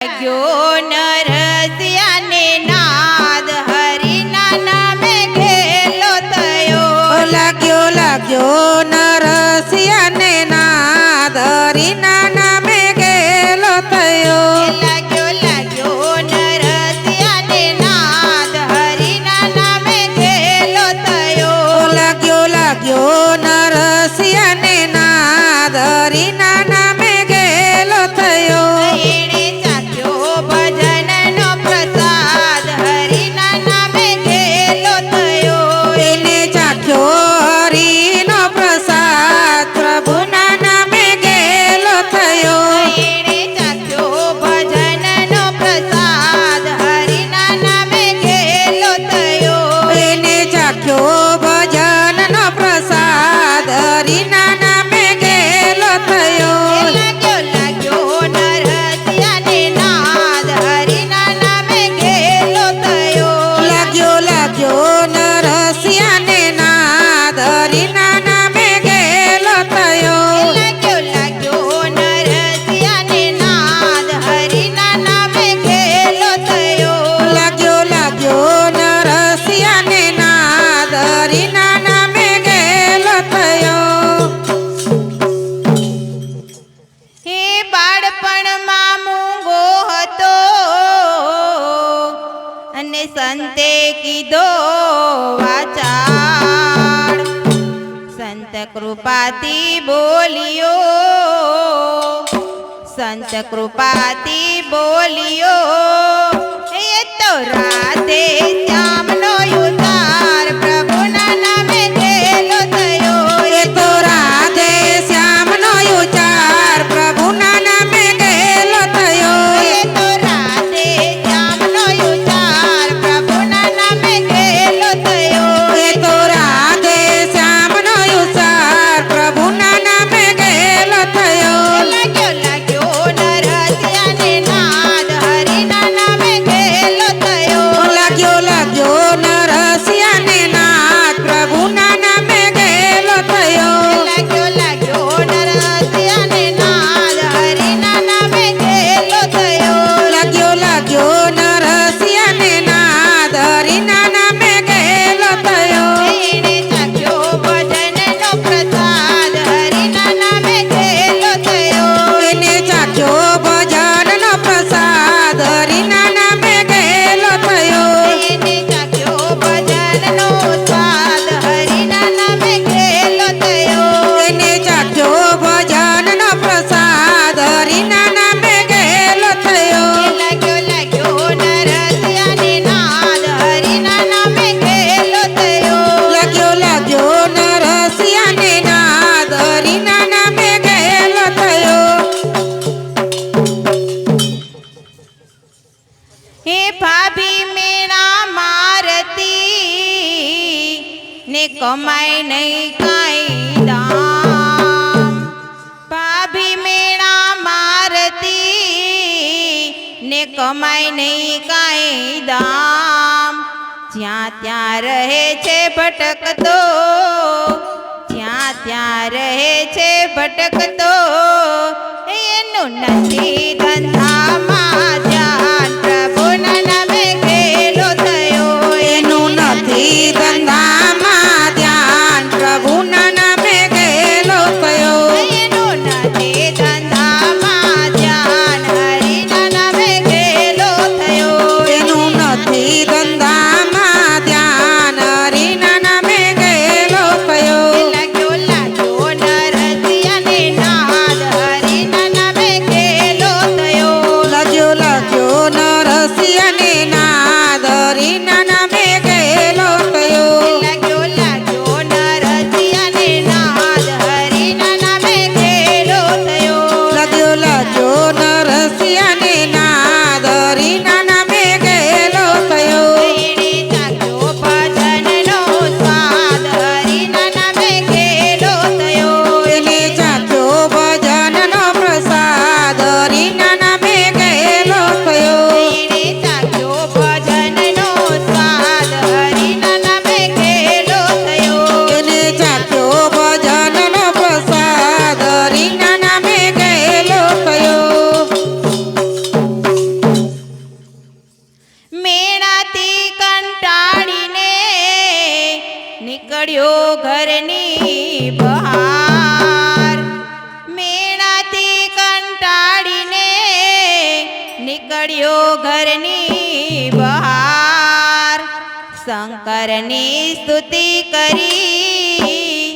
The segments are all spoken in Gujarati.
લાગ્યો નરસિયાને નાદ હરિના નામે ઘેલો થયો. લાગ્યો નરસિયાને નાદ હરિના નામે ઘેલો થયો. લાગ્યો નરસિયાને નાદ હરિના નામે ઘેલો થયો. લાગ્યો નરસિયાને નાદ હરિના નામે ઘેલો થયો. એણે ચાખ્યો ભજનનો પ્રસાદ હરિના નામે ઘેલો થયો. એને ચાખ્યો હરિનો પ્રસાદ પ્રભુના નામે ઘેલો થયો. એણે ચાખ્યો ભજનનો પ્રસાદ હરિના નામે ઘેલો થયો. એને ચાખ્યો ભજનનો પ્રસાદ હરિના નામે ઘેલો થયો. લાગ્યો નરસિયાને નાદ હરિના નામે ઘેલો થયો. લાગ્યો નરસિયાને નાદ હરિના નામે ઘેલો થયો. લાગ્યો નરસિયાને નાદ હરિના નામે ઘેલો થયો. લાગ્યો નરસિયાને નાદ હરિના નામે ઘેલો થયો. હે બાળપણમાં મૂંગો હતો અને સંતે કીધો વાચાળ. સંત કૃપાથી બોલ્યો, સંત કૃપાથી બોલ્યો. એ તો રાધે શ્યામનો ઉતાર પ્રભુના નામે ઘેલો થયો. એ તો રાધે શ્યામનો ઉચ્ચાર પ્રભુના નામે ઘેલો થયો. એ તો રાધે શ્યામનો ઉતાર પ્રભુના નામે ઘેલો થયો. એ તો રાધે શ્યામનો ઉચ્ચાર પ્રભુના નામે ઘેલો થયો. લાગ્યો નરસિયાને નાદ હરિના નામે ઘેલો થયો. લાગ્યો નરસિયાને નાદ પ્રભુના નામે ઘેલો થયો. લાગ્યો નરસિયાને નાદ હરિના નામે ઘેલો થયો. લાગ્યો નરસિયાને નાદ હરિના નામે ઘેલો થયો. એણે ચાખ્યો ભજનનો પ્રસાદ હરિના નામે ઘેલો થયો. એને ચાખ્યો ભજનનો પ્રસાદ હરિના નામે ઘેલો થયો. એને ચાખ્યો ભજનનો સ્વાદ હરિના નામે ઘેલો થયો. એને ચાખ્યો ભજનનો પ્રસાદ હરિના નામે ઘેલો થયો. લાગ્યો નરસિયાને નાદ હરિના નામે ઘેલો થયો. લાગ્યો નરસિયાને નાદ હરિના નામે ઘેલો થયો. હે ભાભી મેણા મારતી ને કમાય નહીં કાંઈ દામ. ભાભી મેણા મારતી ને કમાય નહીં કાંઈ દામ. જ્યાં ત્યાં રહે છે ભટકતો, જ્યાં ત્યાં રહે છે ભટકતો. એનું નથી ધંધામાં ધ્યાન પ્રભુના નામે ઘેલો થયો. એનું નથી ધંધામાં ધ્યાન પ્રભુના નામે ઘેલો થયો. એનું નથી ધંધામાં ધ્યાન હરિના નામે ઘેલો થયો. એનું નથી ધંધામાં ધ્યાન હરિના નામે ઘેલો થયો. લાગ્યો નરસિયાને નાદ હરિના નામે ઘેલો થયો. નીકળ્યો ઘરની બહાર શંકરની સ્તુતિ કરી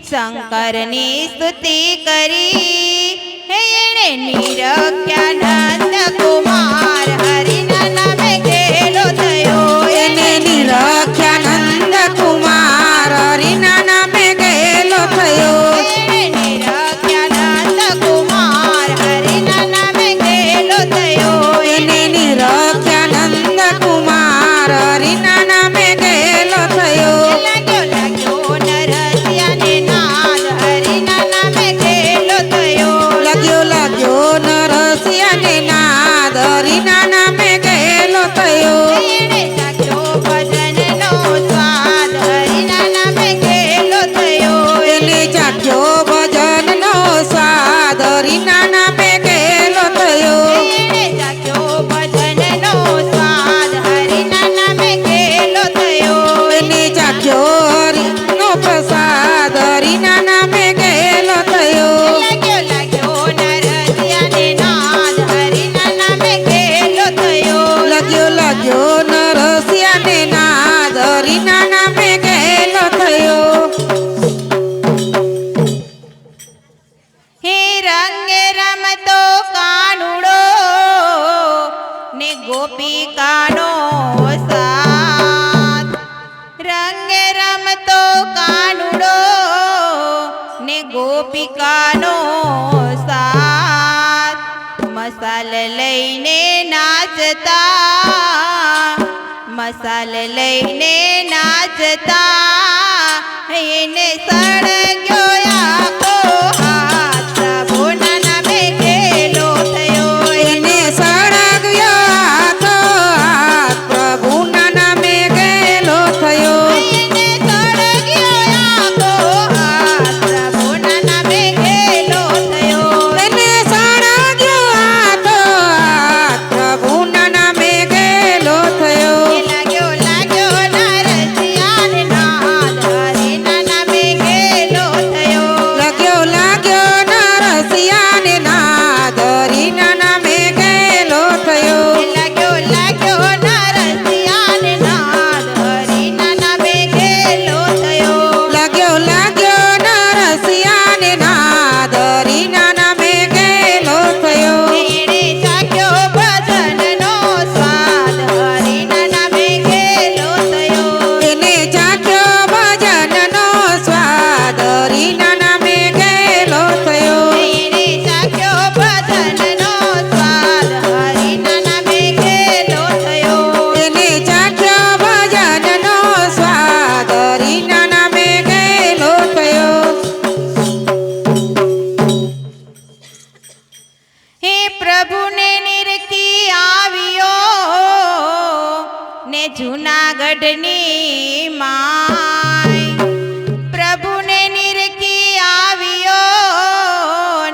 શંકરની સ્તુતિ કરી હે એણે નિરખ્યા નંદ કુમાર હરિના નામે ગેલો થયો એને નિરખ્યા નંદ કુમાર હરિના નામે ગયેલો થયો એણે નિરખ્યા નંદ કુમાર હરિના નામે ગેલો થયો એને નિરખ્યા નંદ કુમાર હરિના નામે ગયેલો થયો લાગ્યો નરસિયાને નાદ હરિના નામે ગેલો થયો લાગ્યો નરસિયાને નાદ હરિના નામે ગયેલો થયો એણે ચાખ્યો ભજનનો સ્વાદ હરિના નામે ગેલો થયો એને ચાખ્યો ભજનનો સ્વાદ હરિના નામે ગયેલો થયો એણે ચાખ્યો ભજનનો સ્વાદ હરિના નામે ગેલો થયો એને ચાખ્યો હરિનો પ્રસાદ હરિના નામે ગયેલો થયો લાગ્યો નરસિયાને નાદ હરિના નામે ગેલો થયો લાગ્યો નરસિયાને નાદ હરિના નામે ગયેલો થયો હે રંગે રમતો કાનુડો ને ગોપિકાનો સાથ રંગે રમતો કાનુડો ને ગોપિકાનો સાથ મસાલ લઈને નાચતા એને સળગ્યો આખો હાથ પ્રભુના નામે ગેલો થયો એને સળગ્યો આખો હાથ પ્રભુના નામે ગયેલો થયો એને સળગ્યો આખો હાથ પ્રભુના નામે ગેલો થયો એને સળગ્યો આખો હાથ પ્રભુના નામે ગયેલો થયો લાગ્યો નરસિયાને નાદ હરિના નામે ગેલો થયો લાગ્યો નરસિયાને નાદ હરિના નામે ગયેલો થયો લાગ્યો નરસિયાને નાદ હરિના નામે ગેલો થયો લાગ્યો નરસિયાને નાદ હરિના નામે ગયેલો થયો એણે ચાખ્યો ભજનનો સ્વાદ હરિના નામે ગેલો થયો એને ચાખ્યો ભજનનો સ્વાદ હરિના નામે ગયેલો થયો એણે ચાખ્યો ભજનનો સ્વાદ હરિના નામે ગેલો થયો એને ચાખ્યો ભજનનો સ્વાદ હરિના નામે ગયેલો થયો હે પ્રભુને નિરખી આવ્યો ને જૂનાગઢની માય પ્રભુને નિરખી આવ્યો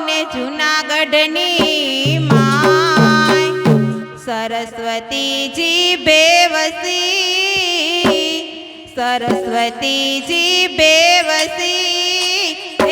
ને જૂનાગઢની માય સરસ્વતીજી બેવસી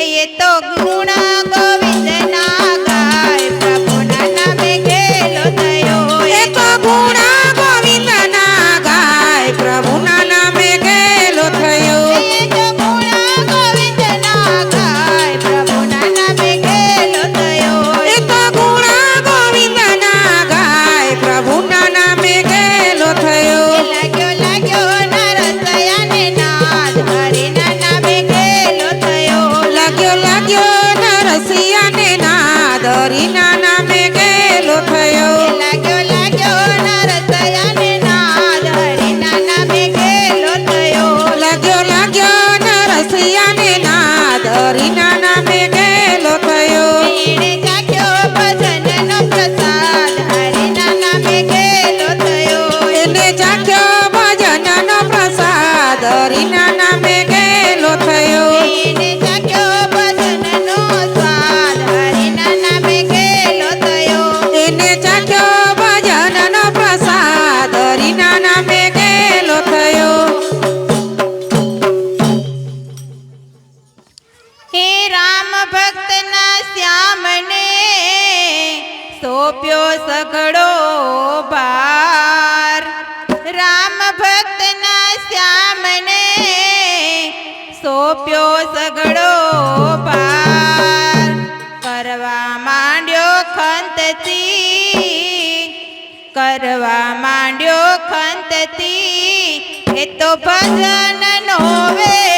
એ તો ગુણ ગોવિંદના ગાય પ્રભુના નામે ગેલો થયો એ તો ગુણ ગોવિંદના ગાય પ્રભુના નામે ગયેલો થયો એ તો ગુણ ગોવિંદના ગાય પ્રભુના નામે ગેલો થયો એ તો ગુણ ગોવિંદના ગાય પ્રભુના નામે ગયેલો થયો લાગ્યો નરસિયાને નાદ હરિના નામે ગેલો થયો લાગ્યો નરસિંહ કરવા માંડ્યો ખંતથી એ તો ભજન નો વે